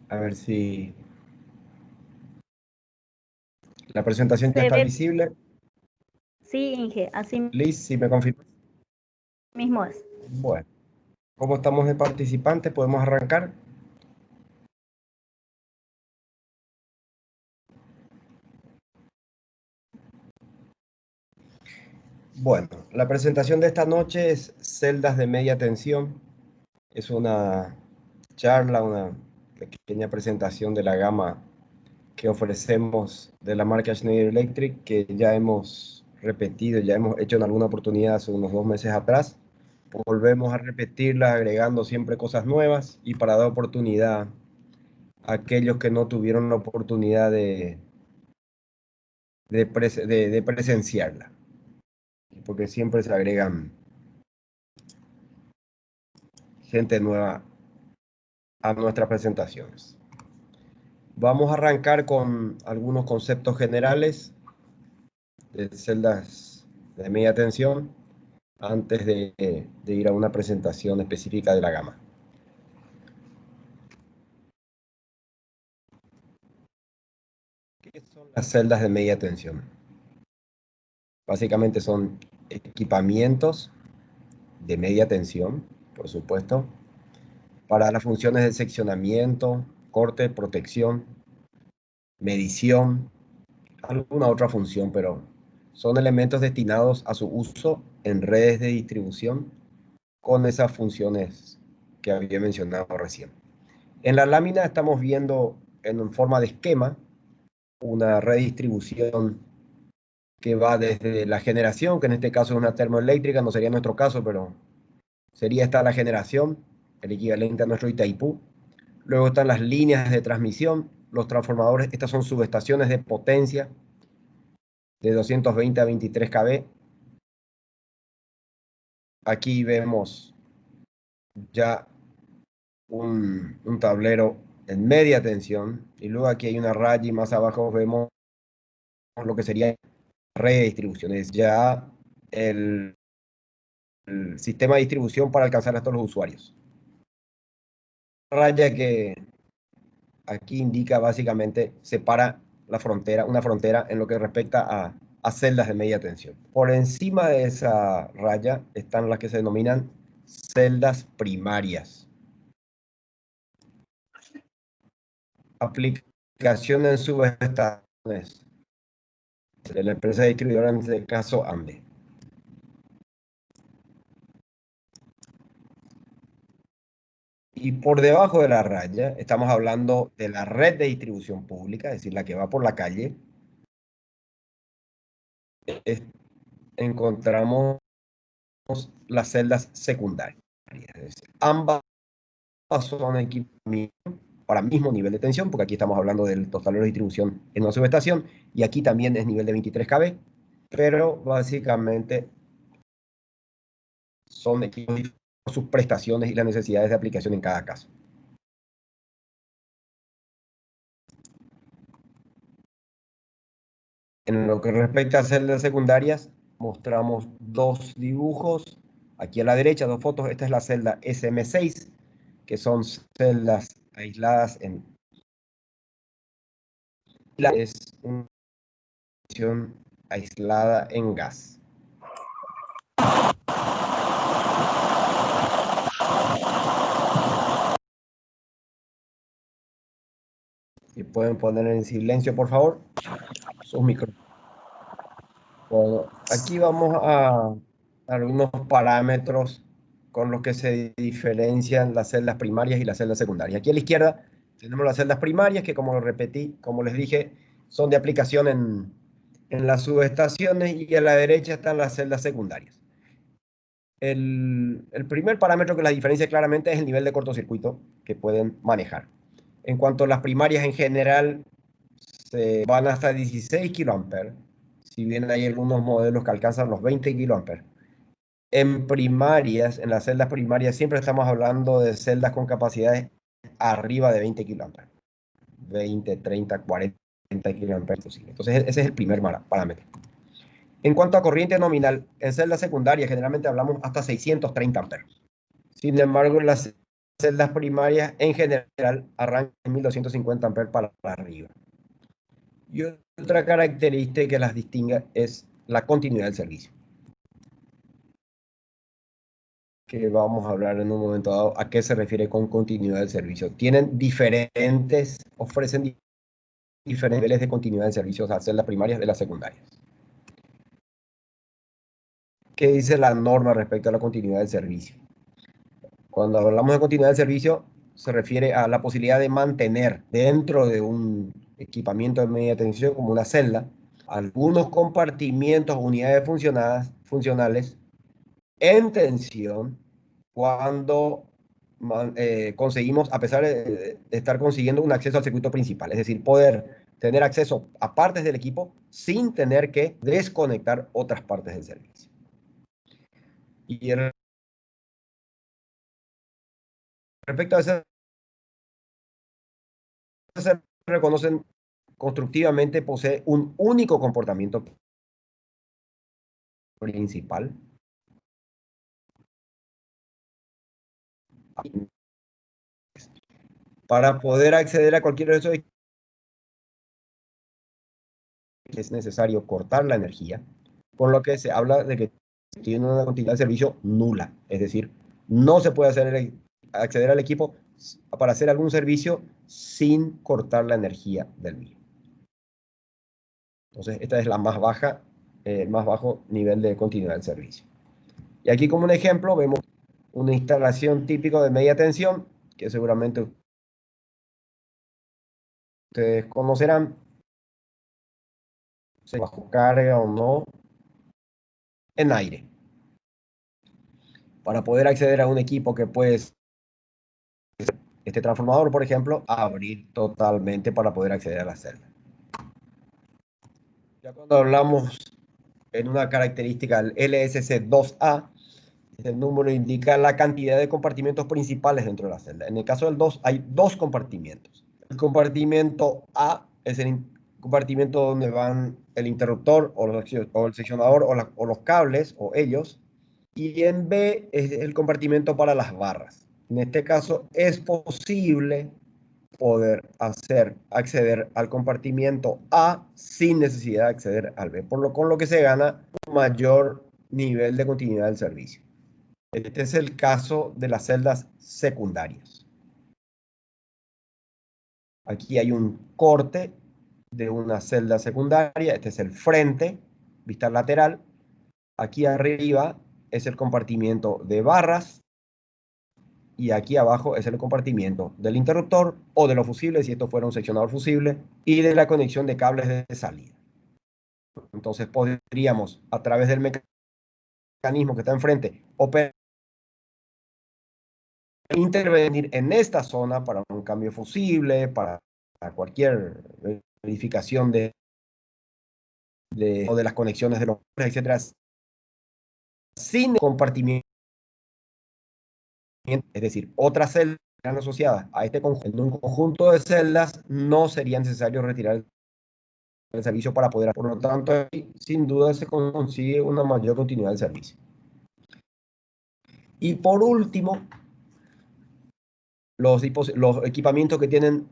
A ver si la presentación ya Se está ve, visible. sí, Inge, así Liz, si me confirma. mismo es. Bueno, como estamos de participantes, podemos arrancar. Bueno, la presentación de esta noche es celdas de media tensión. Es una charla, una pequeña presentación de la gama que ofrecemos de la marca Schneider Electric, que ya hemos repetido, ya hemos hecho en alguna oportunidad hace unos 2 meses atrás. Volvemos a repetirla, agregando siempre cosas nuevas y para dar oportunidad a aquellos que no tuvieron la oportunidad de presenciarla, porque siempre se agregan gente nueva a nuestras presentaciones. Vamos a arrancar con algunos conceptos generales de celdas de media tensión antes de ir a una presentación específica de la gama. ¿Qué son las celdas de media tensión? Básicamente son equipamientos de media tensión, por supuesto, para las funciones de seccionamiento, corte, protección, medición, alguna otra función, pero son elementos destinados a su uso en redes de distribución con esas funciones que había mencionado recién. En la lámina estamos viendo en forma de esquema una redistribución que va desde la generación, que en este caso es una termoeléctrica, no sería nuestro caso, pero sería esta la generación, el equivalente a nuestro Itaipú. Luego están las líneas de transmisión, los transformadores, estas son subestaciones de potencia de 220 a 23 kV. Aquí vemos ya un tablero en media tensión y luego aquí hay una raya y más abajo vemos lo que sería red de distribución, es ya el sistema de distribución para alcanzar a todos los usuarios. Raya que aquí indica básicamente separa la frontera, una frontera en lo que respecta a celdas de media tensión. Por encima de esa raya están las que se denominan celdas primarias. Aplicación en subestaciones de la empresa distribuidora, en este caso AMBE. Y por debajo de la raya estamos hablando de la red de distribución pública, es decir, la que va por la calle. Encontramos las celdas secundarias. Es decir, ambas son equipamientos para mismo nivel de tensión, porque aquí estamos hablando del tablero de distribución en una subestación, y aquí también es nivel de 23 kV, pero básicamente son equipos por sus prestaciones y las necesidades de aplicación en cada caso. En lo que respecta a celdas secundarias, mostramos dos dibujos. Aquí a la derecha, dos fotos. Esta es la celda SM6, que son celdas aisladas en... Es una función aislada en gas. Si pueden poner en silencio, por favor, sus micrófonos. Bueno, aquí vamos a algunos parámetros con los que se diferencian las celdas primarias y las celdas secundarias. Aquí a la izquierda tenemos las celdas primarias que, como lo repetí, como les dije, son de aplicación en las subestaciones, y a la derecha están las celdas secundarias. El primer parámetro que las diferencia claramente es el nivel de cortocircuito que pueden manejar. En cuanto a las primarias en general, se van hasta 16 kA, si bien hay algunos modelos que alcanzan los 20 kA. En primarias, en las celdas primarias, siempre estamos hablando de celdas con capacidades arriba de 20 kA. 20, 30, 40 kA posible. Entonces, ese es el primer parámetro. En cuanto a corriente nominal, en celdas secundarias generalmente hablamos hasta 630 amperes. Sin embargo, en las celdas primarias en general arrancan en 1250 amperes para arriba. Y otra característica que las distingue es la continuidad del servicio, que vamos a hablar en un momento dado a qué se refiere con continuidad del servicio. Ofrecen diferentes niveles de continuidad del servicio a las celdas primarias de las secundarias. ¿Qué dice la norma respecto a la continuidad del servicio? Cuando hablamos de continuidad del servicio, se refiere a la posibilidad de mantener dentro de un equipamiento de media tensión, como una celda, algunos compartimientos, unidades funcionales en tensión cuando conseguimos, a pesar de estar consiguiendo un acceso al circuito principal, es decir, poder tener acceso a partes del equipo sin tener que desconectar otras partes del servicio. Y respecto a eso, se reconocen constructivamente, posee un único comportamiento principal. Para poder acceder a cualquiera de esos es necesario cortar la energía, por lo que se habla de que tiene una continuidad de servicio nula, es decir, no se puede acceder al equipo para hacer algún servicio sin cortar la energía del mismo. Entonces, esta es la más baja, el más bajo nivel de continuidad del servicio. Y aquí como un ejemplo vemos una instalación típica de media tensión, que seguramente ustedes conocerán, se bajo carga o no, en aire. Para poder acceder a un equipo que puede, este transformador, por ejemplo, abrir totalmente para poder acceder a la celda. Ya cuando hablamos en una característica del LSC2A, el número indica la cantidad de compartimentos principales dentro de la celda. En el caso del 2 hay dos compartimentos. El compartimento A es el compartimento donde van el interruptor o el seccionador o los cables o ellos. Y en B es el compartimento para las barras. En este caso es posible poder acceder al compartimiento A sin necesidad de acceder al B, con lo que se gana un mayor nivel de continuidad del servicio. Este es el caso de las celdas secundarias. Aquí hay un corte de una celda secundaria, este es el frente, vista lateral. Aquí arriba es el compartimiento de barras y aquí abajo es el compartimiento del interruptor o de los fusibles, si esto fuera un seccionador fusible, y de la conexión de cables de salida. Entonces podríamos, a través del mecanismo que está enfrente, intervenir en esta zona para un cambio fusible, para cualquier verificación de las conexiones de los cables, etcétera, sin compartimiento. Es decir, otras celdas asociadas a este conjunto, en un conjunto de celdas, no sería necesario retirar el servicio para poder. Por lo tanto, sin duda se consigue una mayor continuidad del servicio. Y por último, los equipamientos que tienen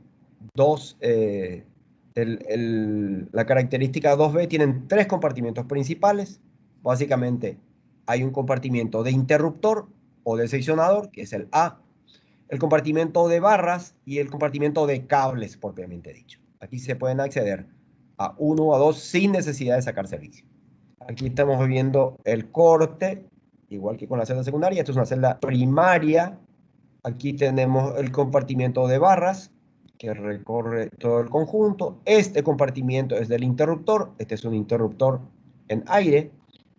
la característica 2B tienen tres compartimentos principales. Básicamente, hay un compartimento de interruptor o de seccionador, que es el A, el compartimento de barras y el compartimento de cables, propiamente dicho. Aquí se pueden acceder a uno o a dos sin necesidad de sacar servicio. Aquí estamos viendo el corte, igual que con la celda secundaria. Esto es una celda primaria. Aquí tenemos el compartimento de barras que recorre todo el conjunto. Este compartimento es del interruptor. Este es un interruptor en aire.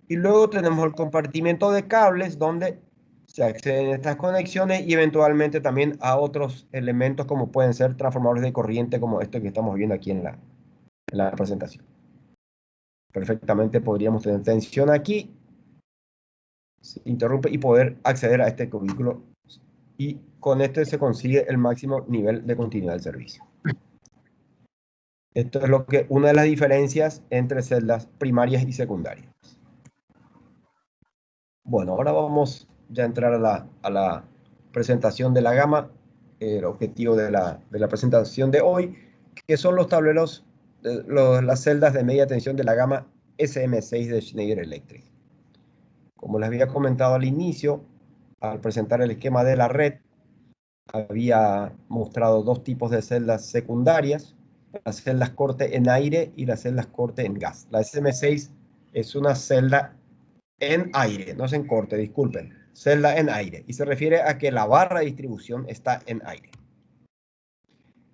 Y luego tenemos el compartimento de cables donde se acceden a estas conexiones y eventualmente también a otros elementos como pueden ser transformadores de corriente como este que estamos viendo aquí en la presentación. Perfectamente podríamos tener tensión aquí, se interrumpe y poder acceder a este cubículo y con este se consigue el máximo nivel de continuidad del servicio. Esto es una de las diferencias entre celdas primarias y secundarias. Bueno, ahora vamos ya a entrar a la presentación de la gama, el objetivo de la presentación de hoy, que son los tableros, las celdas de media tensión de la gama SM6 de Schneider Electric. Como les había comentado al inicio, al presentar el esquema de la red, había mostrado dos tipos de celdas secundarias, las celdas corte en aire y las celdas corte en gas. La SM6 es una celda en aire, no es en corte, disculpen, celda en aire, y se refiere a que la barra de distribución está en aire.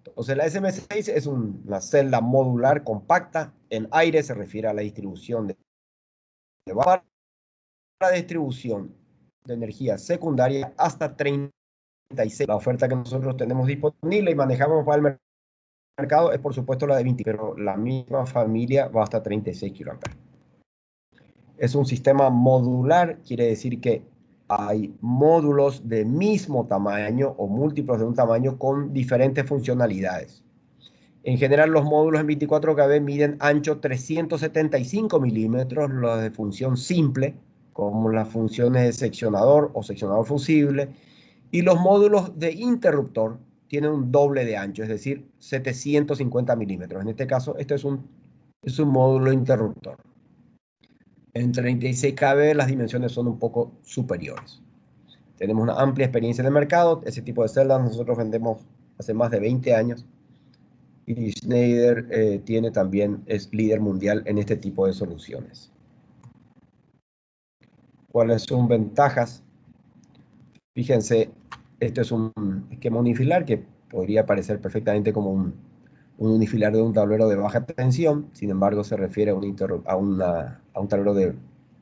Entonces la SM6 es una celda modular compacta, en aire se refiere a la distribución de barra de distribución de energía secundaria hasta 36. La oferta que nosotros tenemos disponible y manejamos para el mercado es por supuesto la de 20, pero la misma familia va hasta 36 kA. Es un sistema modular, quiere decir que hay módulos de mismo tamaño o múltiplos de un tamaño con diferentes funcionalidades. En general, los módulos en 24 kV miden ancho 375 milímetros, los de función simple, como las funciones de seccionador o seccionador fusible, y los módulos de interruptor tienen un doble de ancho, es decir, 750 milímetros. En este caso, este es un módulo interruptor. En 36 kV las dimensiones son un poco superiores. Tenemos una amplia experiencia en el mercado. Ese tipo de celdas nosotros vendemos hace más de 20 años. Y Schneider es líder mundial en este tipo de soluciones. ¿Cuáles son ventajas? Fíjense, este es un esquema unifilar que podría parecer perfectamente como un unifilar de un tablero de baja tensión. Sin embargo, se refiere a un tablero de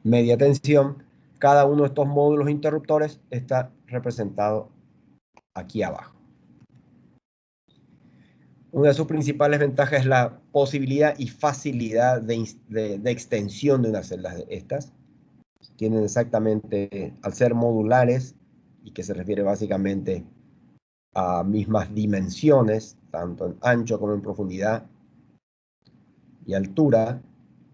media tensión. Cada uno de estos módulos interruptores está representado aquí abajo. Una de sus principales ventajas es la posibilidad y facilidad de extensión de unas celdas de estas. Tienen exactamente, al ser modulares, y que se refiere básicamente a mismas dimensiones, tanto en ancho como en profundidad y altura,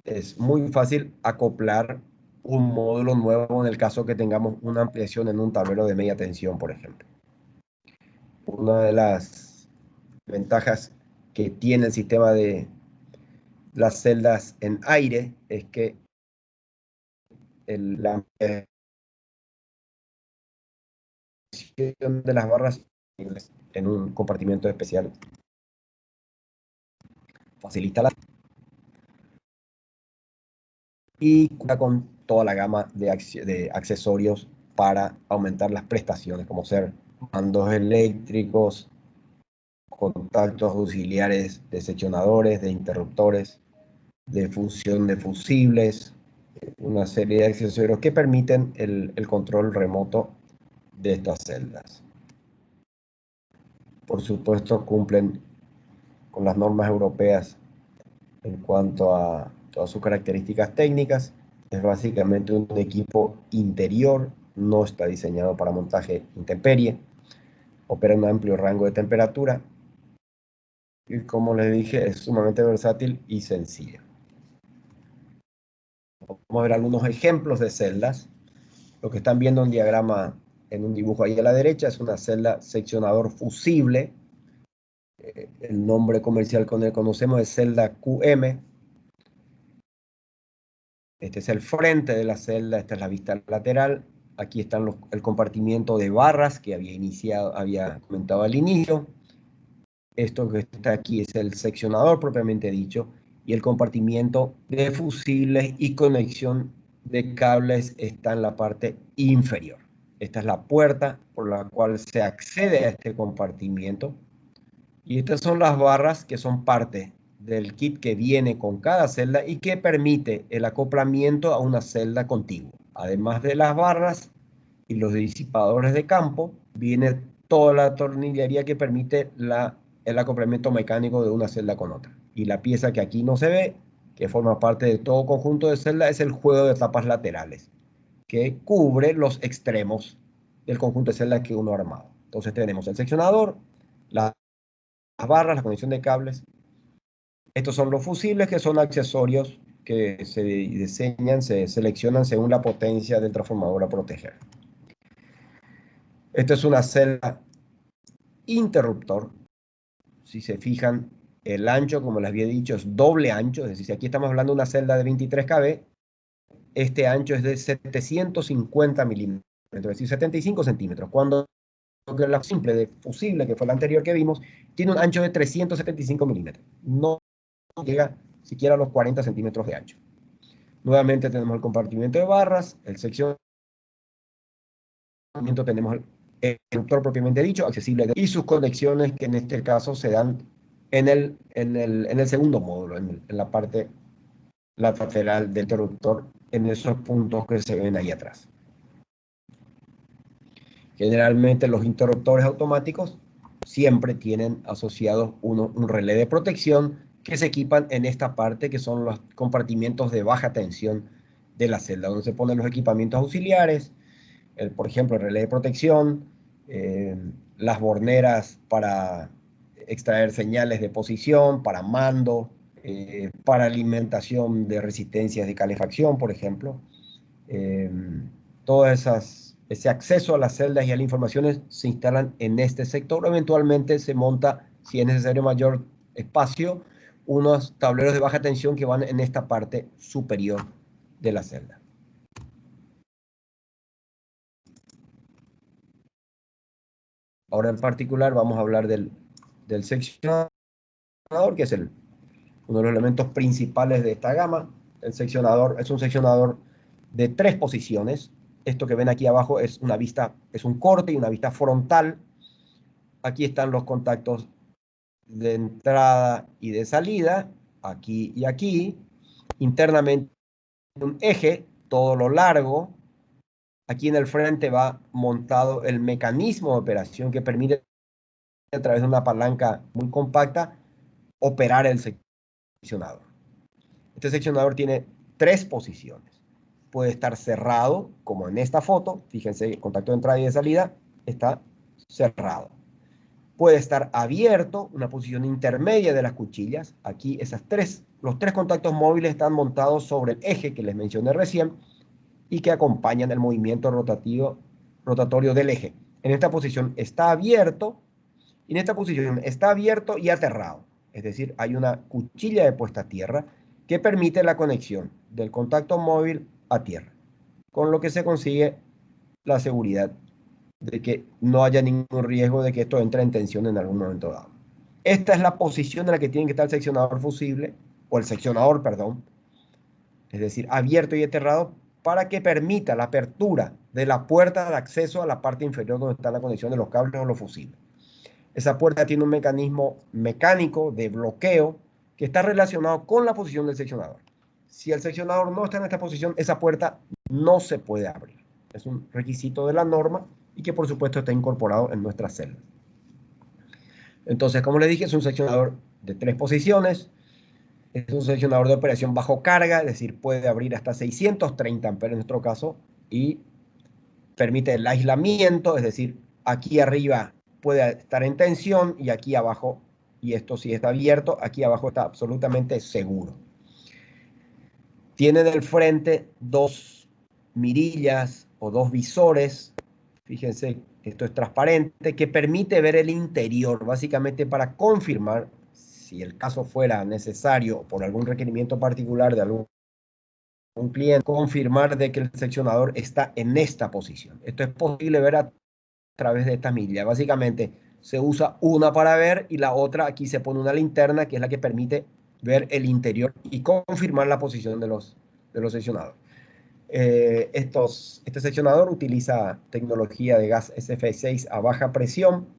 es muy fácil acoplar un módulo nuevo en el caso que tengamos una ampliación en un tablero de media tensión, por ejemplo. Una de las ventajas que tiene el sistema de las celdas en aire es que la ampliación de las barras en un compartimento especial facilita la y cuenta con toda la gama de accesorios para aumentar las prestaciones, como ser mandos eléctricos, contactos auxiliares de seccionadores, de interruptores, de función de fusibles, una serie de accesorios que permiten el control remoto de estas celdas. Por supuesto, cumplen con las normas europeas en cuanto a todas sus características técnicas. Es básicamente un equipo interior, no está diseñado para montaje intemperie, opera en un amplio rango de temperatura y, como les dije, es sumamente versátil y sencillo. Vamos a ver algunos ejemplos de celdas. Lo que están viendo en diagrama, en un dibujo ahí a la derecha, es una celda seccionador fusible. El nombre comercial con el que conocemos es celda QM. Este es el frente de la celda, esta es la vista lateral. Aquí están el compartimiento de barras que había comentado al inicio. Esto que está aquí es el seccionador propiamente dicho, y el compartimiento de fusibles y conexión de cables está en la parte inferior. Esta es la puerta por la cual se accede a este compartimiento. Y estas son las barras que son parte del kit que viene con cada celda y que permite el acoplamiento a una celda contigua. Además de las barras y los disipadores de campo, viene toda la tornillería que permite el acoplamiento mecánico de una celda con otra. Y la pieza que aquí no se ve, que forma parte de todo conjunto de celdas, es el juego de tapas laterales, que cubre los extremos del conjunto de celdas que uno ha armado. Entonces tenemos el seccionador, las barras, la conexión de cables. Estos son los fusibles, que son accesorios que se diseñan, se seleccionan según la potencia del transformador a proteger. Esto es una celda interruptor. Si se fijan, el ancho, como les había dicho, es doble ancho. Es decir, si aquí estamos hablando de una celda de 23 kb, este ancho es de 750 milímetros, es decir, 75 centímetros. Cuando la simple de fusible, que fue la anterior que vimos, tiene un ancho de 375 milímetros. No llega siquiera a los 40 centímetros de ancho. Nuevamente tenemos el compartimiento de barras, el seccionamiento, tenemos el interruptor propiamente dicho, accesible, y sus conexiones que en este caso se dan en el segundo módulo, en la parte lateral del interruptor, en esos puntos que se ven ahí atrás. Generalmente los interruptores automáticos siempre tienen asociados un relé de protección que se equipan en esta parte, que son los compartimientos de baja tensión de la celda, donde se ponen los equipamientos auxiliares, por ejemplo, el relé de protección, las borneras para extraer señales de posición, para mando, para alimentación de resistencias de calefacción, por ejemplo. Eh, todas ese acceso a las celdas y a las informaciones se instalan en este sector. Eventualmente se monta, si es necesario mayor espacio, unos tableros de baja tensión que van en esta parte superior de la celda. Ahora en particular vamos a hablar del seccionador, que es uno de los elementos principales de esta gama. El seccionador es un seccionador de 3 posiciones. Esto que ven aquí abajo es una vista, es un corte y una vista frontal. Aquí están los contactos de entrada y de salida, aquí y aquí. Internamente un eje, todo lo largo. Aquí en el frente va montado el mecanismo de operación que permite a través de una palanca muy compacta operar el seccionador. Este seccionador tiene 3 posiciones. Puede estar cerrado, como en esta foto. Fíjense, el contacto de entrada y de salida está cerrado. Puede estar abierto, una posición intermedia de las cuchillas. Aquí los 3 contactos móviles están montados sobre el eje que les mencioné recién y que acompañan el movimiento rotatorio del eje. En esta posición está abierto y en esta posición está abierto y aterrado. Es decir, hay una cuchilla de puesta a tierra que permite la conexión del contacto móvil a tierra, con lo que se consigue la seguridad de que no haya ningún riesgo de que esto entre en tensión en algún momento dado. Esta es la posición en la que tiene que estar el seccionador fusible, o el seccionador, perdón, es decir, abierto y aterrado, para que permita la apertura de la puerta de acceso a la parte inferior donde está la conexión de los cables o los fusibles. Esa puerta tiene un mecanismo mecánico de bloqueo que está relacionado con la posición del seccionador. Si el seccionador no está en esta posición, esa puerta no se puede abrir. Es un requisito de la norma y que por supuesto está incorporado en nuestras celdas. Entonces, como les dije, es un seccionador de 3 posiciones. Es un seccionador de operación bajo carga, es decir, puede abrir hasta 630 amperes en nuestro caso y permite el aislamiento, es decir, aquí arriba puede estar en tensión y aquí abajo, y esto sí está abierto, aquí abajo está absolutamente seguro. Tiene del frente 2 mirillas o 2 visores, fíjense, esto es transparente, que permite ver el interior, básicamente para confirmar, si el caso fuera necesario por algún requerimiento particular de algún cliente, confirmar de que el seccionador está en esta posición. Esto es posible ver a través de esta milla. Básicamente se usa una para ver y la otra, aquí se pone una linterna que es la que permite ver el interior y confirmar la posición de los seccionadores. Este seccionador utiliza tecnología de gas SF6 a baja presión.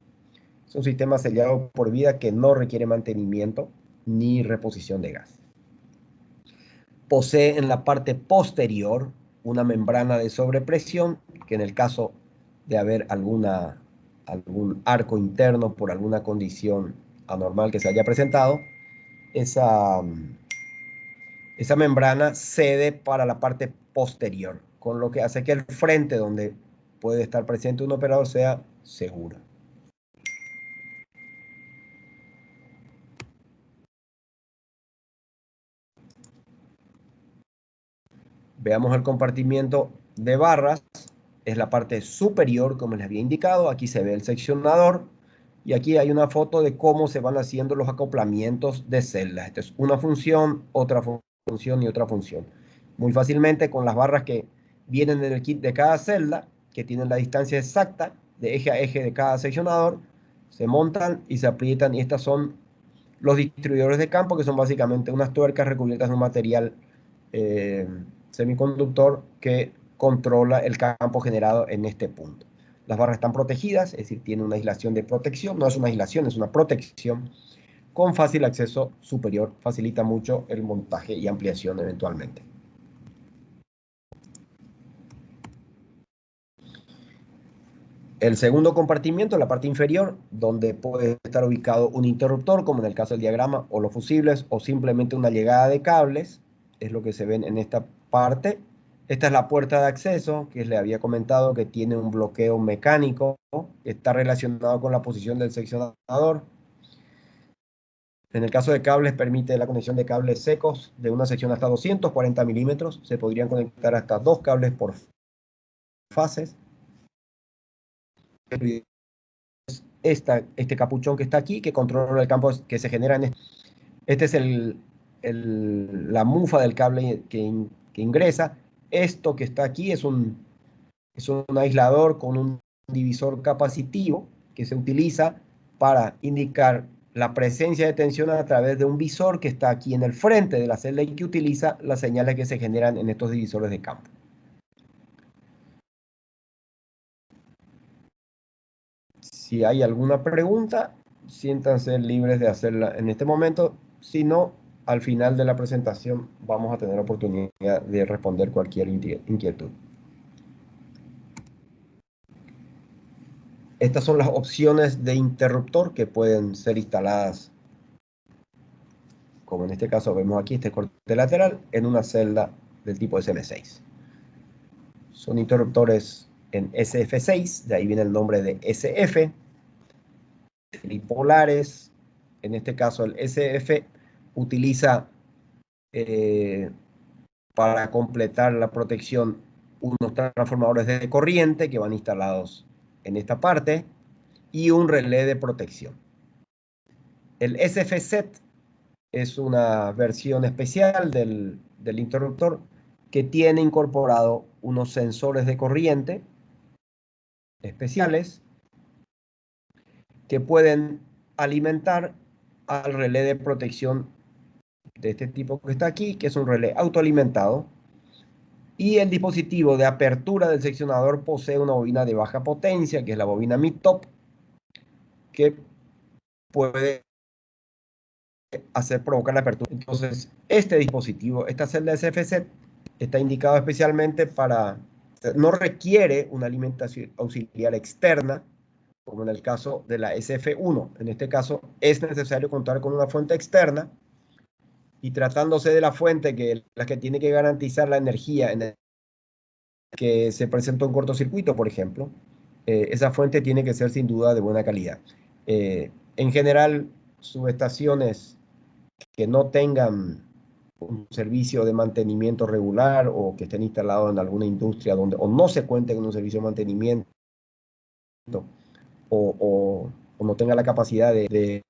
Es un sistema sellado por vida que no requiere mantenimiento ni reposición de gas. Posee en la parte posterior una membrana de sobrepresión que en el caso de haber algún arco interno por alguna condición anormal que se haya presentado, esa membrana cede para la parte posterior, con lo que hace que el frente donde puede estar presente un operador sea seguro. Veamos el compartimiento de barras. es la parte superior, como les había indicado. Aquí se ve el seccionador y aquí hay una foto de cómo se van haciendo los acoplamientos de celdas. Esta es una función, otra función y otra función. Muy fácilmente con las barras que vienen en el kit de cada celda, que tienen la distancia exacta de eje a eje de cada seccionador, se montan y se aprietan, y estas son los distribuidores de campo, que son básicamente unas tuercas recubiertas de un material semiconductor que controla el campo generado en este punto. Las barras están protegidas, es decir, tienen una aislación de protección, no es una aislación, es una protección con fácil acceso superior, facilita mucho el montaje y ampliación eventualmente. El segundo compartimiento, la parte inferior, donde puede estar ubicado un interruptor, como en el caso del diagrama, o los fusibles, o simplemente una llegada de cables, es lo que se ven en esta parte. Esta es la puerta de acceso, que les había comentado que tiene un bloqueo mecánico, que está relacionado con la posición del seccionador. En el caso de cables, permite la conexión de cables secos de una sección hasta 240 milímetros. Se podrían conectar hasta 2 cables por fases. Este capuchón que está aquí, que controla el campo que se genera en este es la mufa del cable que ingresa. Esto que está aquí es un aislador con un divisor capacitivo que se utiliza para indicar la presencia de tensión a través de un visor que está aquí en el frente de la celda y que utiliza las señales que se generan en estos divisores de campo. Si hay alguna pregunta, siéntanse libres de hacerla en este momento. Si no, al final de la presentación vamos a tener oportunidad de responder cualquier inquietud. Estas son las opciones de interruptor que pueden ser instaladas, como en este caso vemos aquí, este corte lateral, en una celda del tipo SM6. Son interruptores en SF6, de ahí viene el nombre de SF. Tripolares, en este caso el SF utiliza para completar la protección unos transformadores de corriente que van instalados en esta parte y un relé de protección. El SF-set es una versión especial del interruptor que tiene incorporado unos sensores de corriente especiales que pueden alimentar al relé de protección de este tipo que está aquí, que es un relé autoalimentado, y el dispositivo de apertura del seccionador posee una bobina de baja potencia, que es la bobina mid-top, que puede provocar la apertura. Entonces, este dispositivo, esta celda SFC, está indicado especialmente para, no requiere una alimentación auxiliar externa, como en el caso de la SF1. En este caso, es necesario contar con una fuente externa, y tratándose de la fuente que la que tiene que garantizar la energía en el que se presenta un cortocircuito, por ejemplo, esa fuente tiene que ser sin duda de buena calidad. En general, subestaciones que no tengan un servicio de mantenimiento regular o que estén instalados en alguna industria donde o no se cuente con un servicio de mantenimiento o no tenga la capacidad de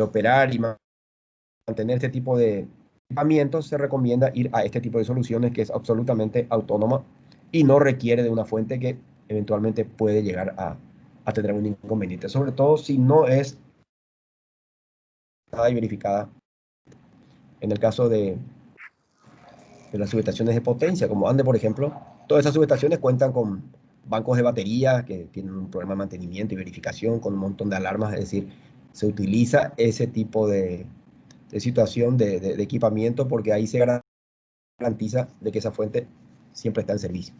operar y mantener este tipo de equipamientos, se recomienda ir a este tipo de soluciones que es absolutamente autónoma y no requiere de una fuente que eventualmente puede llegar a tener un inconveniente, sobre todo si no es nada y verificada. En el caso de las subestaciones de potencia, como ANDE, por ejemplo, todas esas subestaciones cuentan con bancos de batería que tienen un programa de mantenimiento y verificación con un montón de alarmas, es decir, se utiliza ese tipo de situación de equipamiento porque ahí se garantiza de que esa fuente siempre está en servicio.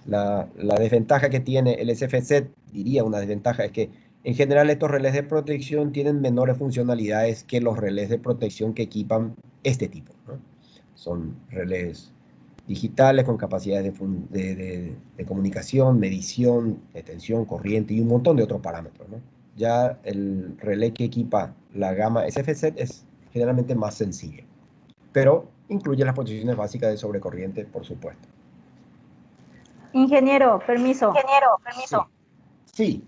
La desventaja que tiene el SFZ, diría una desventaja, es que en general estos relés de protección tienen menores funcionalidades que los relés de protección que equipan este tipo, ¿no? Son relés digitales con capacidades de comunicación, medición, de tensión, corriente y un montón de otros parámetros, ¿no? Ya el relé que equipa la gama SFZ es generalmente más sencillo, pero incluye las posiciones básicas de sobrecorriente, por supuesto. Ingeniero, permiso. Sí.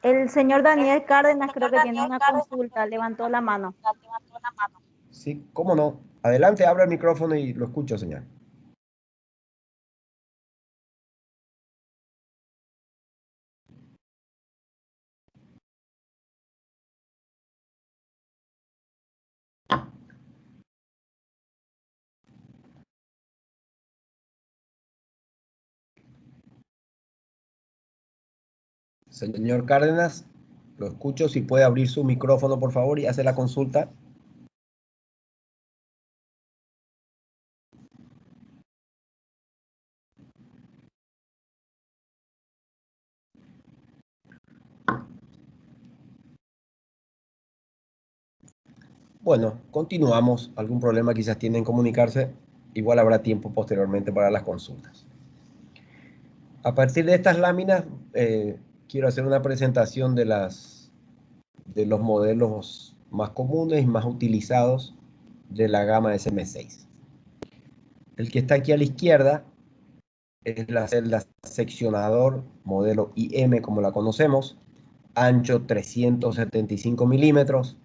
El señor Daniel Cárdenas creo que tiene una consulta, levantó la mano. Sí, cómo no. Adelante, abra el micrófono y lo escucho, señor. Señor Cárdenas, lo escucho. Si puede abrir su micrófono, por favor, y hacer la consulta. Bueno, continuamos. Algún problema quizás tiene en comunicarse. Igual habrá tiempo posteriormente para las consultas. A partir de estas láminas, quiero hacer una presentación de los modelos más comunes y más utilizados de la gama SM6. El que está aquí a la izquierda es la celda seccionador modelo IM, como la conocemos, ancho 375 milímetros.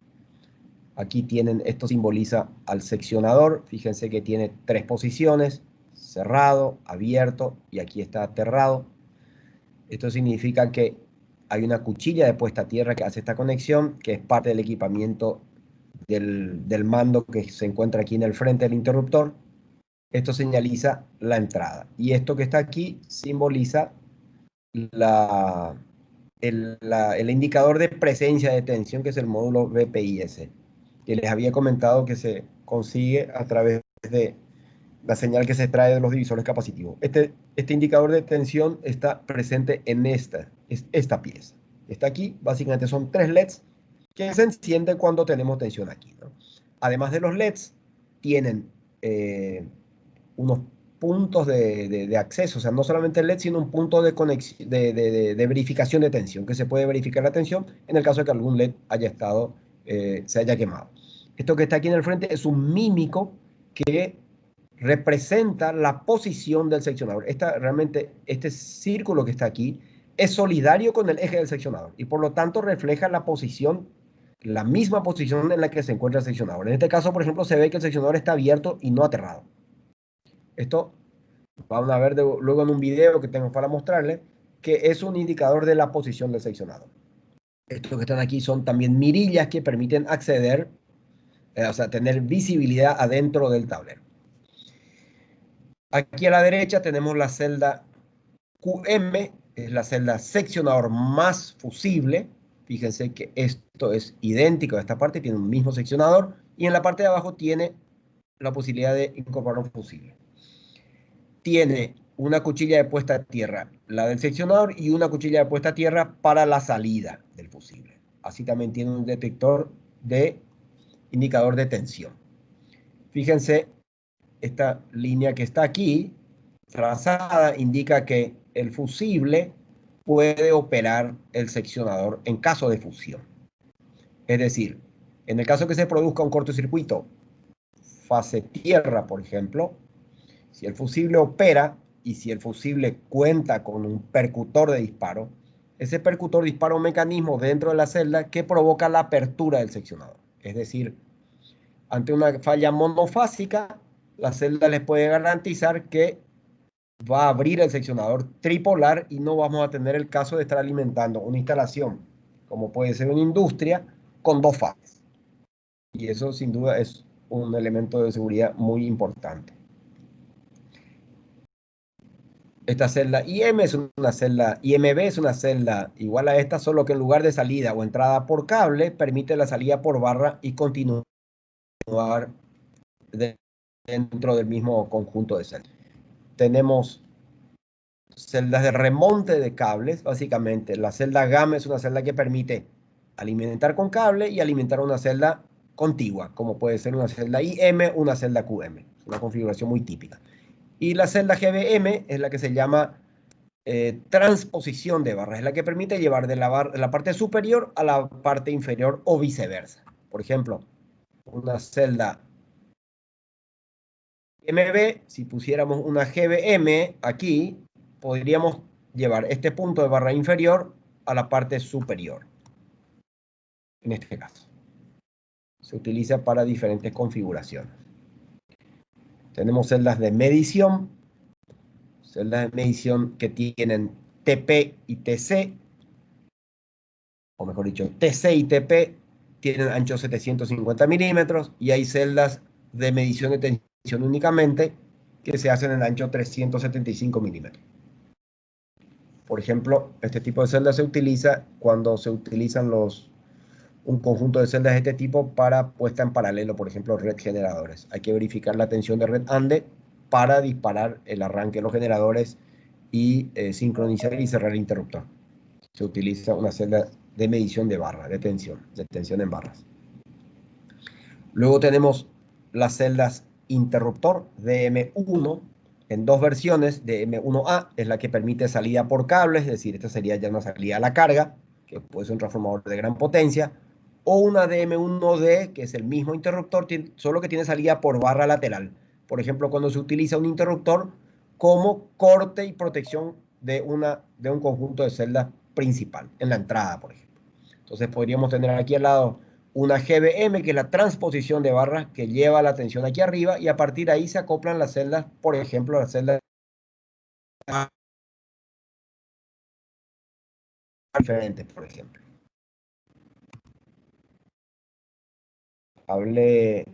Aquí tienen, esto simboliza al seccionador. Fíjense que tiene 3 posiciones: cerrado, abierto y aquí está aterrado. Esto significa que hay una cuchilla de puesta a tierra que hace esta conexión, que es parte del equipamiento del mando que se encuentra aquí en el frente del interruptor. Esto señaliza la entrada. Y esto que está aquí simboliza el indicador de presencia de tensión, que es el módulo BPIS, que les había comentado que se consigue a través de la señal que se trae de los divisores capacitivos. Este indicador de tensión está presente en esta pieza. Está aquí, básicamente son 3 LEDs que se encienden cuando tenemos tensión aquí, ¿no? Además de los LEDs, tienen unos puntos de acceso, o sea, no solamente el LED, sino un punto de conexión, de verificación de tensión, que se puede verificar la tensión en el caso de que algún LED haya estado, se haya quemado. Esto que está aquí en el frente es un mímico que representa la posición del seccionador. Realmente, este círculo que está aquí es solidario con el eje del seccionador y por lo tanto refleja la posición, la misma posición en la que se encuentra el seccionador. En este caso, por ejemplo, se ve que el seccionador está abierto y no aterrado. Esto van a ver luego en un video que tengo para mostrarles, que es un indicador de la posición del seccionador. Estos que están aquí son también mirillas que permiten acceder, o sea, tener visibilidad adentro del tablero. Aquí a la derecha tenemos la celda QM, es la celda seccionador más fusible. Fíjense que esto es idéntico a esta parte, tiene un mismo seccionador, y en la parte de abajo tiene la posibilidad de incorporar un fusible. Tiene una cuchilla de puesta a tierra, la del seccionador, y una cuchilla de puesta a tierra para la salida del fusible. Así también tiene un detector de indicador de tensión. Fíjense, esta línea que está aquí, trazada, indica que el fusible puede operar el seccionador en caso de fusión. Es decir, en el caso que se produzca un cortocircuito fase tierra, por ejemplo, si el fusible opera y si el fusible cuenta con un percutor de disparo, ese percutor dispara un mecanismo dentro de la celda que provoca la apertura del seccionador. Es decir, ante una falla monofásica, la celda les puede garantizar que va a abrir el seccionador tripolar y no vamos a tener el caso de estar alimentando una instalación, como puede ser una industria, con 2 fases. Y eso sin duda es un elemento de seguridad muy importante. Esta celda IM es una celda, IMB es una celda igual a esta, solo que en lugar de salida o entrada por cable, permite la salida por barra y continuar dentro del mismo conjunto de celdas. Tenemos celdas de remonte de cables, básicamente. La celda GAMA es una celda que permite alimentar con cable y alimentar una celda contigua, como puede ser una celda IM, una celda QM. Es una configuración muy típica. Y la celda GBM es la que se llama transposición de barras, es la que permite llevar de la parte superior a la parte inferior o viceversa. Por ejemplo, una celda MB, si pusiéramos una GBM aquí, podríamos llevar este punto de barra inferior a la parte superior. En este caso, se utiliza para diferentes configuraciones. Tenemos celdas de medición que tienen TP y TC, o mejor dicho, TC y TP tienen ancho 750 milímetros, y hay celdas de medición de tensión únicamente que se hacen en ancho 375 milímetros. Por ejemplo, este tipo de celdas se utiliza cuando se utilizan un conjunto de celdas de este tipo para puesta en paralelo, por ejemplo, red generadores. Hay que verificar la tensión de red ANDE para disparar el arranque de los generadores y sincronizar y cerrar el interruptor. Se utiliza una celda de medición de barra, de tensión en barras. Luego tenemos las celdas interruptor DM1 en dos versiones. DM1A es la que permite salida por cables, es decir, esta sería ya una salida a la carga, que puede ser un transformador de gran potencia, o una DM1D, que es el mismo interruptor, solo que tiene salida por barra lateral. Por ejemplo, cuando se utiliza un interruptor como corte y protección de un conjunto de celdas principal, en la entrada, por ejemplo. Entonces podríamos tener aquí al lado una GBM, que es la transposición de barras que lleva la tensión aquí arriba, y a partir de ahí se acoplan las celdas, por ejemplo, las celdas diferentes, por ejemplo. Hablé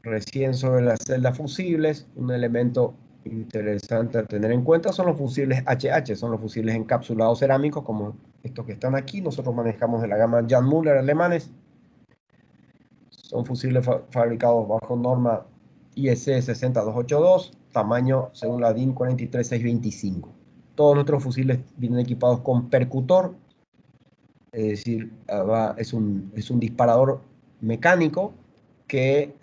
recién sobre las celdas fusibles. Un elemento interesante a tener en cuenta son los fusibles HH, son los fusibles encapsulados cerámicos, como estos que están aquí. Nosotros manejamos de la gama Jan Müller alemanes. Son fusibles fabricados bajo norma IEC 60282, tamaño según la DIN 43625. Todos nuestros fusiles vienen equipados con percutor, es decir, es un disparador mecánico que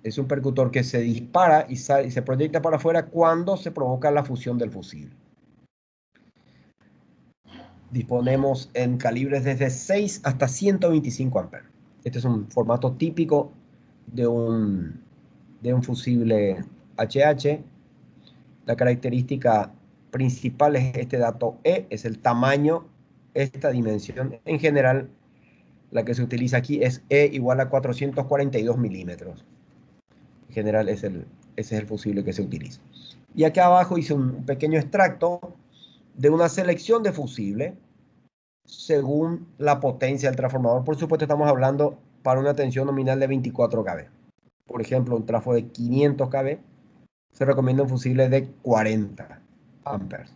es un percutor que se dispara y se proyecta para afuera cuando se provoca la fusión del fusible. Disponemos en calibres desde 6 hasta 125 amperes. Este es un formato típico de un fusible HH. La característica principal es este dato E, es el tamaño, esta dimensión. En general, la que se utiliza aquí es E igual a 442 milímetros. En general, ese es el fusible que se utiliza. Y acá abajo hice un pequeño extracto de una selección de fusible según la potencia del transformador. Por supuesto, estamos hablando para una tensión nominal de 24 kV. Por ejemplo, un trafo de 500 kV se recomienda un fusible de 40 amperes.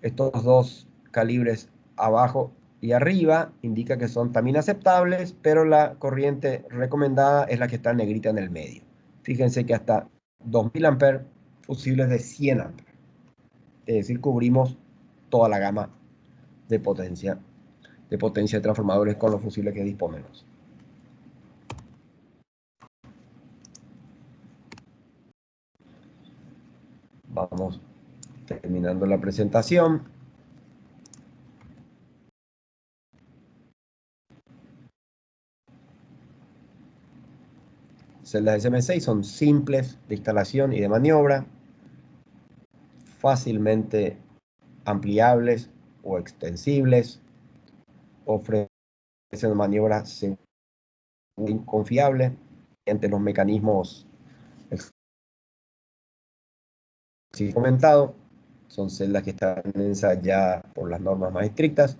Estos dos calibres abajo y arriba indica que son también aceptables, pero la corriente recomendada es la que está negrita en el medio. Fíjense que hasta 2000 amperes, fusibles de 100 amperes. Es decir, cubrimos toda la gama de potencia de transformadores con los fusibles que disponemos. Vamos terminando la presentación. Celdas SM6 son simples de instalación y de maniobra, fácilmente ampliables o extensibles, ofrecen maniobras seguras y confiables entre los mecanismos comentado. Son celdas que están ensayadas por las normas más estrictas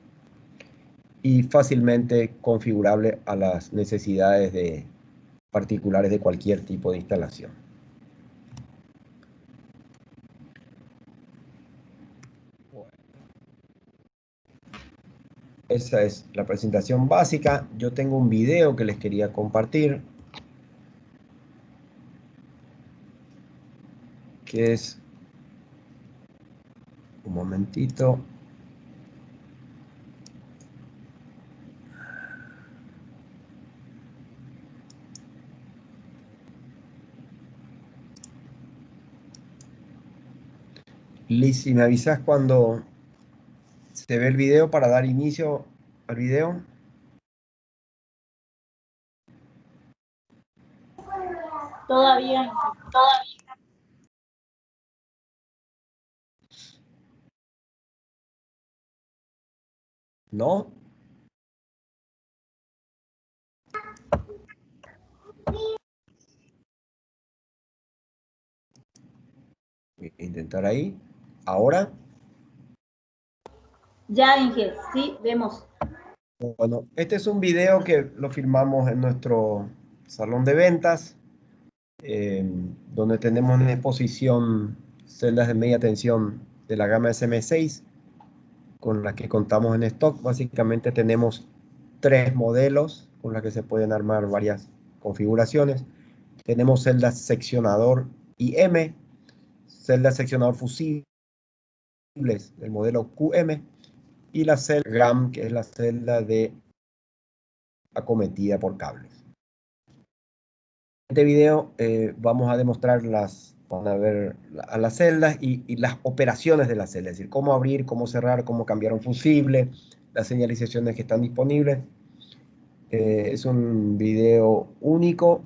y fácilmente configurable a las necesidades particulares de cualquier tipo de instalación. Esa es la presentación básica. Yo tengo un video que les quería compartir, que es, un momentito, Liz, si me avisas cuando se ve el video para dar inicio al video. Todavía. ¿No? Voy a intentar ahí. Ahora. Ya, Inge, sí, vemos. Bueno, este es un video que lo filmamos en nuestro salón de ventas, donde tenemos en exposición celdas de media tensión de la gama SM6 con las que contamos en stock. Básicamente tenemos 3 modelos con las que se pueden armar varias configuraciones. Tenemos celdas seccionador IM, celdas seccionador fusibles del modelo QM y la celda GAM, que es la celda de acometida por cables. En este video vamos a demostrar van a ver a las celdas y las operaciones de la celda, es decir, cómo abrir, cómo cerrar, cómo cambiar un fusible, las señalizaciones que están disponibles. Es un video único.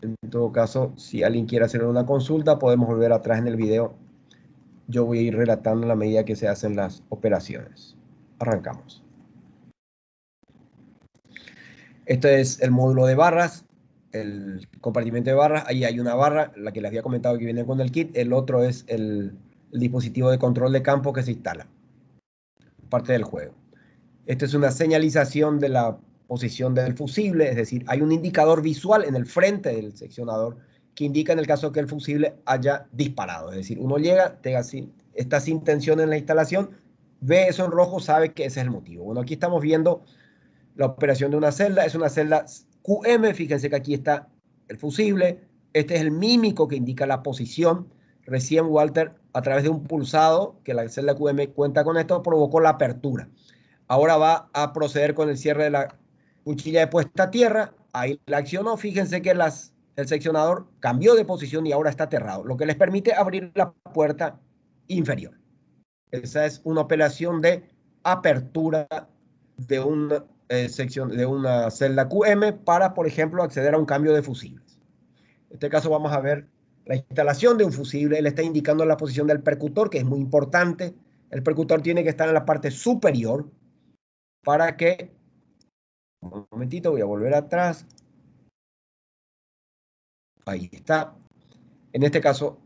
En todo caso, si alguien quiere hacer una consulta, podemos volver atrás en el video. Yo voy a ir relatando a la medida que se hacen las operaciones. Arrancamos. Este es el módulo de barras, el compartimento de barras. Ahí hay una barra, la que les había comentado que viene con el kit. El otro es el dispositivo de control de campo que se instala, parte del juego. Esta es una señalización de la posición del fusible, es decir, hay un indicador visual en el frente del seccionador que indica en el caso que el fusible haya disparado. Es decir, uno llega, está sin tensión en la instalación, ve eso en rojo, sabe que ese es el motivo. Bueno, aquí estamos viendo la operación de una celda. Es una celda QM, fíjense que aquí está el fusible. Este es el mímico que indica la posición. Recién Walter, a través de un pulsado, que la celda QM cuenta con esto, provocó la apertura. Ahora va a proceder con el cierre de la cuchilla de puesta a tierra. Ahí la accionó. Fíjense que el seccionador cambió de posición y ahora está aterrado, lo que les permite abrir la puerta inferior. Esa es una operación de apertura de una sección de una celda QM para, por ejemplo, acceder a un cambio de fusibles. En este caso vamos a ver la instalación de un fusible. Él está indicando la posición del percutor, que es muy importante. El percutor tiene que estar en la parte superior para que... Un momentito, voy a volver atrás. Ahí está. En este caso,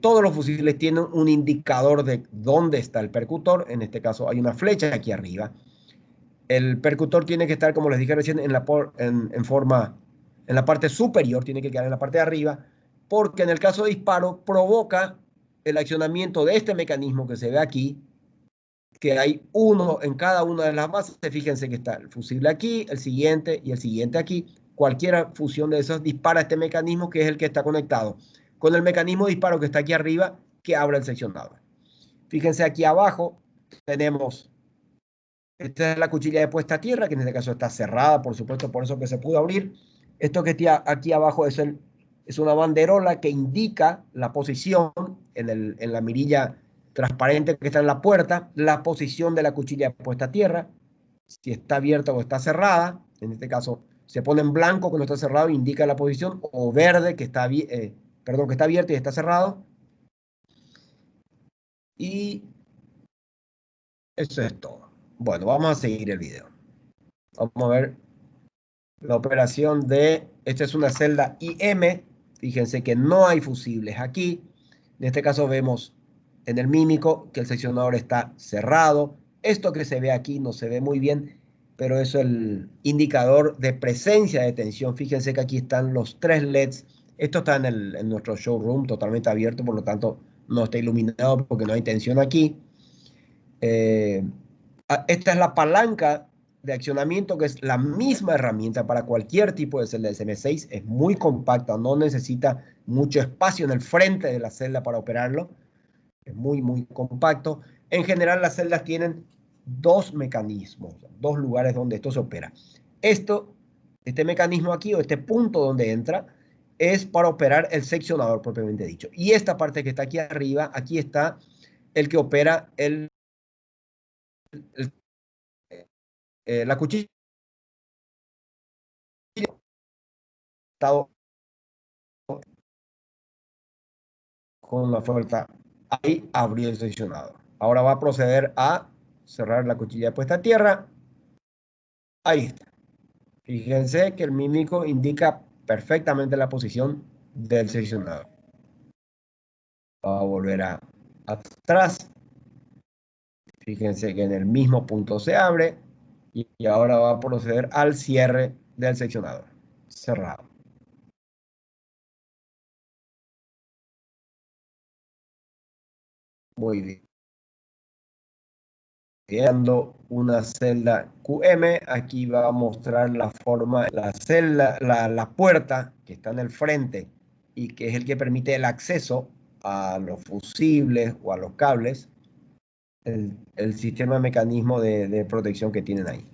todos los fusibles tienen un indicador de dónde está el percutor. En este caso hay una flecha aquí arriba. El percutor tiene que estar, como les dije recién, en la parte superior, tiene que quedar en la parte de arriba, porque en el caso de disparo provoca el accionamiento de este mecanismo que se ve aquí, que hay uno en cada una de las bases. Fíjense que está el fusible aquí, el siguiente y el siguiente aquí. Cualquier fusión de esos dispara este mecanismo, que es el que está conectado con el mecanismo de disparo que está aquí arriba, que abre el seccionador. Fíjense aquí abajo tenemos... Esta es la cuchilla de puesta a tierra, que en este caso está cerrada, por supuesto, por eso que se pudo abrir. Esto que está aquí abajo es una banderola que indica la posición en la mirilla transparente que está en la puerta, la posición de la cuchilla de puesta a tierra, si está abierta o está cerrada. En este caso se pone en blanco cuando está cerrado, indica la posición, o verde que está, que está abierto y está cerrado. Y eso es todo. Bueno, vamos a seguir el video. Vamos a ver la operación esta es una celda IM. Fíjense que no hay fusibles aquí. En este caso vemos en el mímico que el seccionador está cerrado. Esto que se ve aquí no se ve muy bien, pero es el indicador de presencia de tensión. Fíjense que aquí están los 3 LEDs. Esto está en nuestro showroom totalmente abierto, por lo tanto no está iluminado porque no hay tensión aquí. Esta es la palanca de accionamiento, que es la misma herramienta para cualquier tipo de celda de SM6. Es muy compacta, no necesita mucho espacio en el frente de la celda para operarlo. Es muy, muy compacto. En general, las celdas tienen 2 mecanismos, 2 lugares donde esto se opera. Este mecanismo aquí, o este punto donde entra, es para operar el seccionador propiamente dicho. Y esta parte que está aquí arriba, aquí está el que opera la cuchilla con la fuerza. Ahí abrió el seccionador. Ahora va a proceder a cerrar la cuchilla de puesta a tierra. Ahí está. Fíjense que el mímico indica perfectamente la posición del seccionador. Va a volver atrás. Fíjense que en el mismo punto se abre y ahora va a proceder al cierre del seccionador. Cerrado. Muy bien. Creando una celda QM, aquí va a mostrar la forma, la celda, la puerta que está en el frente y que es el que permite el acceso a los fusibles o a los cables, el sistema de mecanismo de protección que tienen ahí.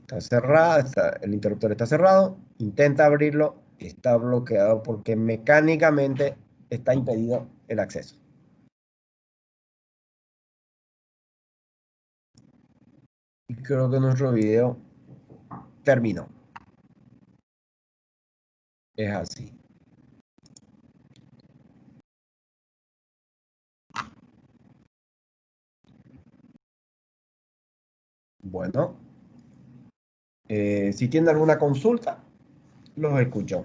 Está cerrada, el interruptor está cerrado, intenta abrirlo, está bloqueado porque mecánicamente está impedido el acceso. Y creo que nuestro video terminó. Es así. Bueno, si tienen alguna consulta, los escucho.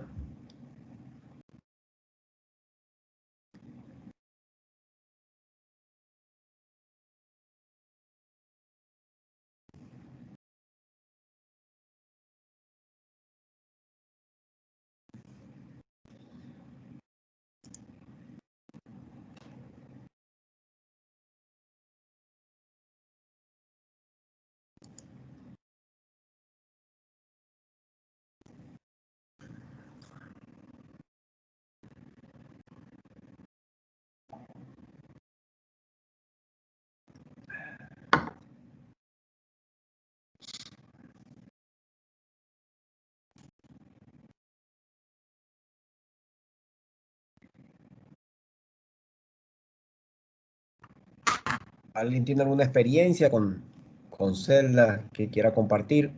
¿Alguien tiene alguna experiencia con celdas que quiera compartir?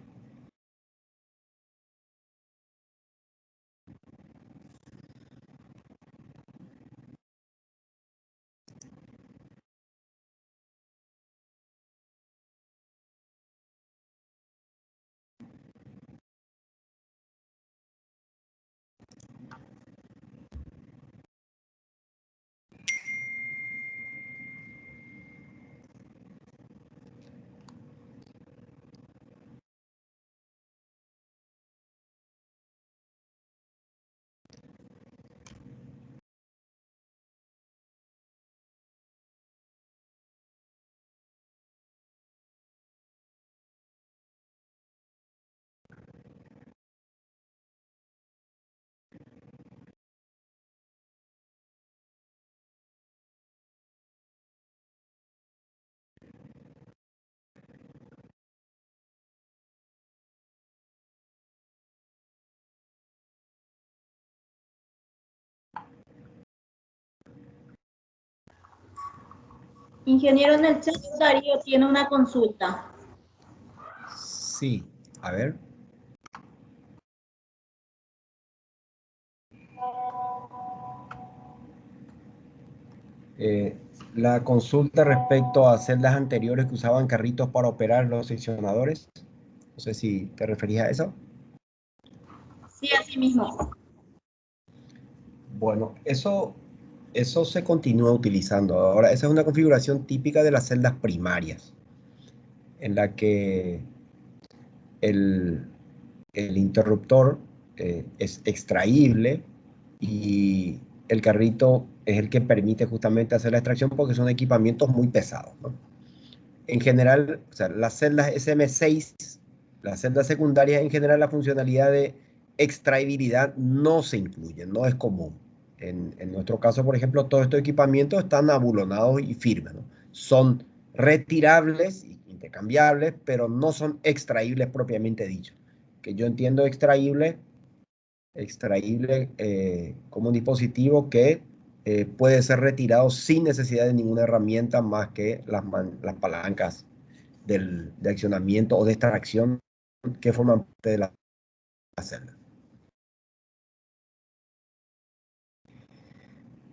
Ingeniero, en el chat Darío tiene una consulta. Sí, a ver. La consulta respecto a celdas anteriores que usaban carritos para operar los seccionadores. No sé si te referías a eso. Sí, así mismo. Bueno, eso se continúa utilizando. Ahora, esa es una configuración típica de las celdas primarias, en la que el, el interruptor es extraíble y el carrito es el que permite justamente hacer la extracción porque son equipamientos muy pesados, ¿no? En general, o sea, las celdas SM6, las celdas secundarias, en general la funcionalidad de extraibilidad no se incluye, no es común. En nuestro caso, por ejemplo, todos estos equipamientos están abulonados y firmes, ¿no? Son retirables, intercambiables, pero no son extraíbles propiamente dicho. Que yo entiendo extraíble como un dispositivo que puede ser retirado sin necesidad de ninguna herramienta más que las palancas de accionamiento o de extracción que forman parte de la celda.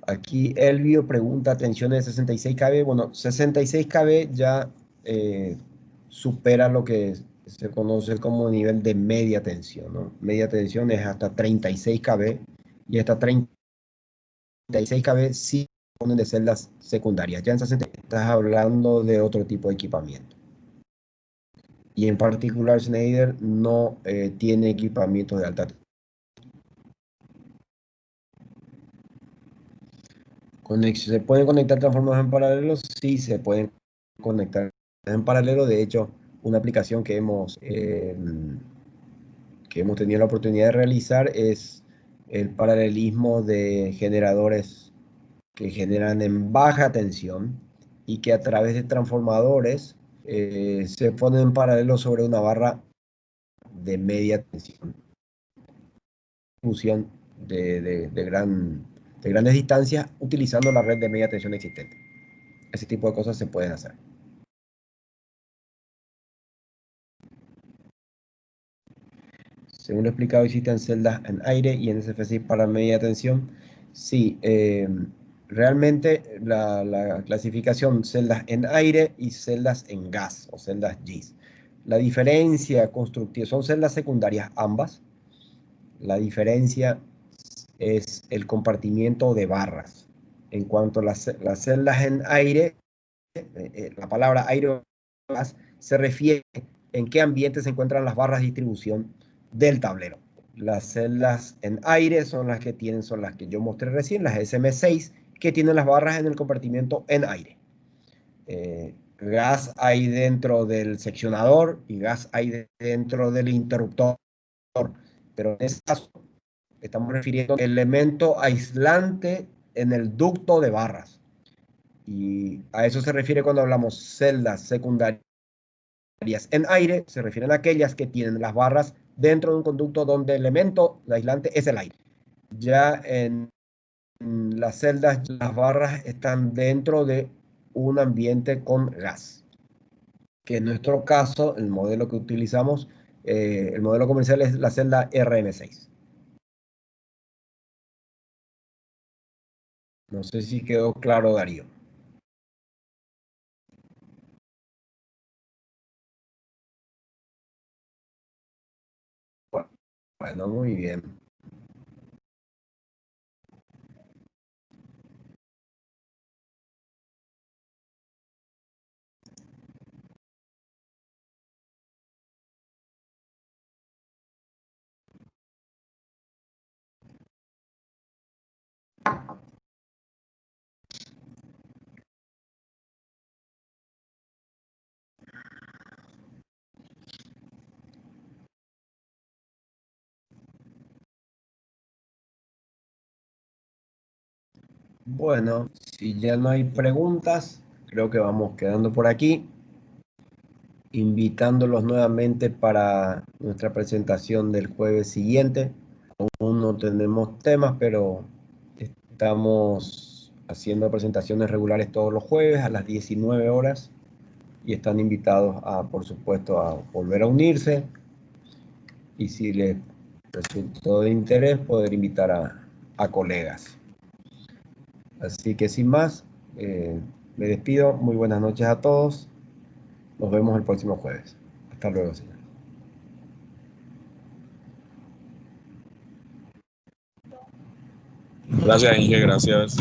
Aquí Elvio pregunta tensiones de 66 kV. Bueno, 66 kV ya supera lo que se conoce como nivel de media tensión, ¿no? Media tensión es hasta 36 kV y hasta 36 kV sí ponen de celdas secundarias. Ya en 60 estás hablando de otro tipo de equipamiento. Y en particular Schneider no tiene equipamiento de alta tensión. ¿Se pueden conectar transformadores en paralelo? Sí, se pueden conectar en paralelo. De hecho, una aplicación que hemos tenido la oportunidad de realizar es el paralelismo de generadores que generan en baja tensión y que a través de transformadores se ponen en paralelo sobre una barra de media tensión. Función de grandes distancias utilizando la red de media tensión existente. Ese tipo de cosas se pueden hacer. Según lo explicado, existen celdas en aire y en SF6 para media tensión. Sí, realmente la clasificación celdas en aire y celdas en gas o celdas GIS. La diferencia constructiva son celdas secundarias ambas. La diferencia es el compartimiento de barras. En cuanto a las celdas en aire, la palabra aire o gas se refiere en qué ambiente se encuentran las barras de distribución del tablero. Las celdas en aire son las que yo mostré recién, las SM6, que tienen las barras en el compartimiento en aire. Gas hay dentro del seccionador y gas hay dentro del interruptor, pero en este caso estamos refiriendo al elemento aislante en el ducto de barras. Y a eso se refiere cuando hablamos celdas secundarias en aire, se refieren a aquellas que tienen las barras dentro de un conducto donde el elemento aislante es el aire. Ya en las celdas, las barras están dentro de un ambiente con gas. Que en nuestro caso, el modelo que utilizamos, el modelo comercial es la celda RM6. No sé si quedó claro, Darío. Bueno, muy bien. Bueno, si ya no hay preguntas, creo que vamos quedando por aquí, invitándolos nuevamente para nuestra presentación del jueves siguiente. Aún no tenemos temas, pero estamos haciendo presentaciones regulares todos los jueves a las 19 horas y están invitados a, por supuesto, a volver a unirse y si les resultó de interés, poder invitar a colegas. Así que sin más, me despido. Muy buenas noches a todos. Nos vemos el próximo jueves. Hasta luego, señores. Gracias, Inge, gracias.